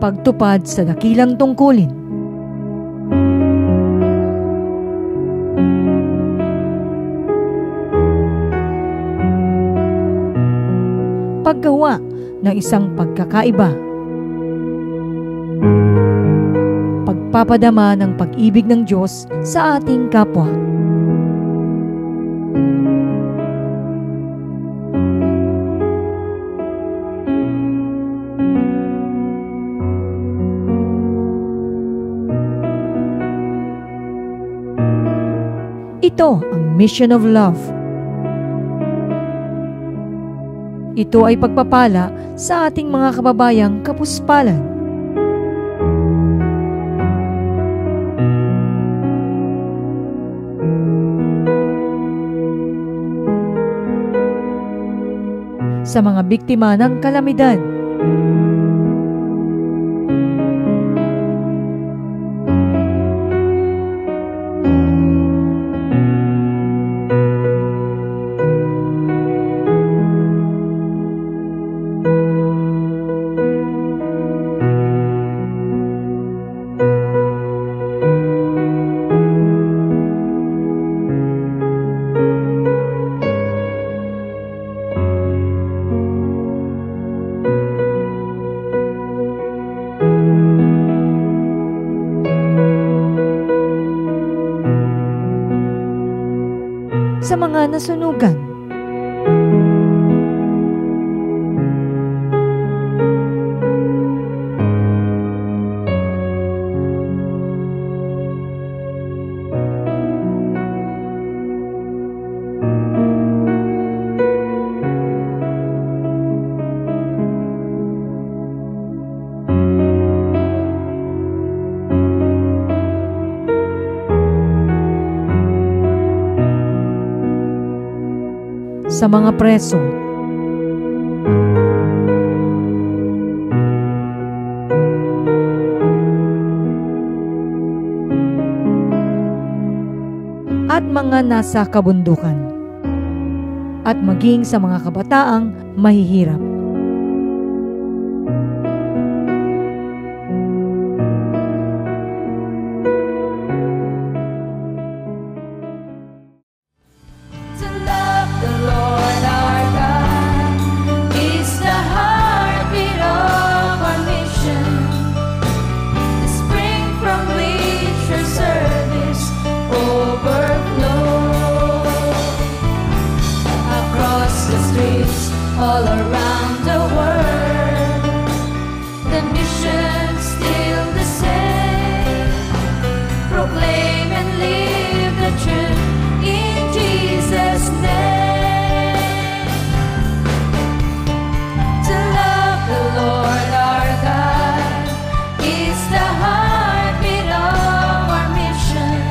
pagtupad sa dakilang tungkulin. Paggawa ng isang pagkakaiba. Pagpapadama ng pag-ibig ng Diyos sa ating kapwa. Ito ang Mission of Love. Ito ay pagpapala sa ating mga kababayang kapuspalan. Sa mga biktima ng kalamidad. Sa mga nasunugan. Sa mga preso. At mga nasa kabundukan. At maging sa mga kabataang mahihirap. All around the world, the mission's still the same. Proclaim and live the truth in Jesus' name. To love the Lord our God is the heartbeat of our mission,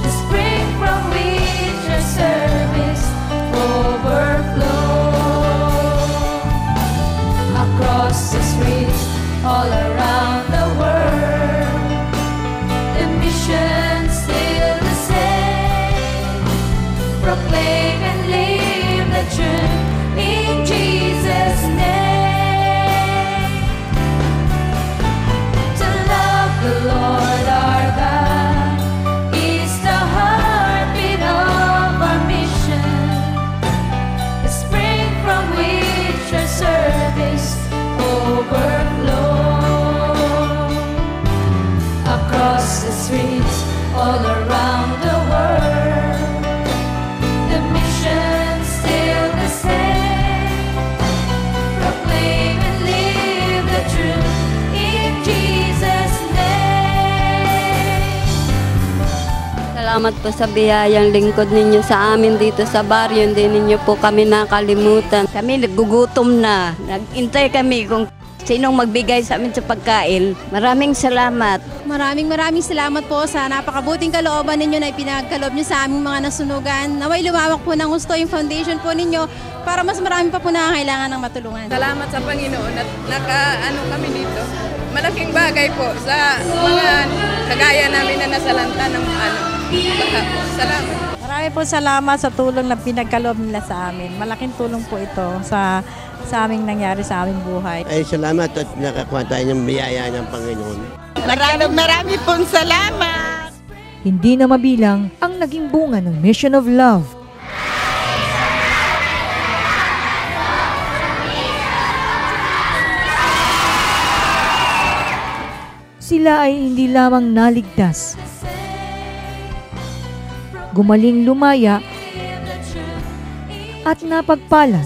the spring from which our service overflows. Across the streets, all around the world, the mission's still the same. Proclaim and live the truth in Jesus' name. To love the Lord our God is the heartbeat of our mission, the spring from which our service overflow. Across the streets, all around the world, the mission's still the same. Proclaim and live the truth in Jesus' name. Salamat po sa biyayang lingkod ninyo sa amin dito sa baryo. Hindi ninyo po kami nakalimutan. Kami nagugutom na. Nag-intay kami kung sinong magbigay sa amin sa pagkain. Maraming salamat. Maraming salamat po sa napakabuting kalooban ninyo na ipinagkaloob nyo sa aming mga nasunugan. Naway lumawak po ng gusto yung foundation po ninyo para mas marami pa po nakakailangan ng matulungan. Salamat sa Panginoon at nakaano kami dito. Malaking bagay po sa mga kagaya namin na nasalanta ng baka po. Salamat. Marami po salamat sa tulong na pinagkaloob nila sa amin. Malaking tulong po ito sa sa aming nangyari sa aming buhay. Ay, salamat at nakakuha tayo ng biyaya ng Panginoon. Marami pong salamat. Hindi na mabilang ang naging bunga ng Mission of Love. Sila ay hindi lamang naligtas, gumaling lumaya at napagpala,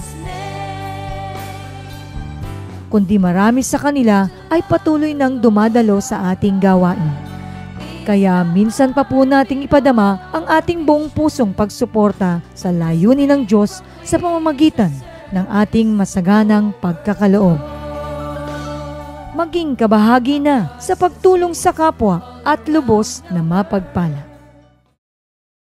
kundi marami sa kanila ay patuloy nang dumadalo sa ating gawain. Kaya minsan pa po nating ipadama ang ating buong pusong pagsuporta sa layunin ng Diyos sa pamamagitan ng ating masaganang pagkakaloob. Maging kabahagi na sa pagtulong sa kapwa at lubos na mapagpala.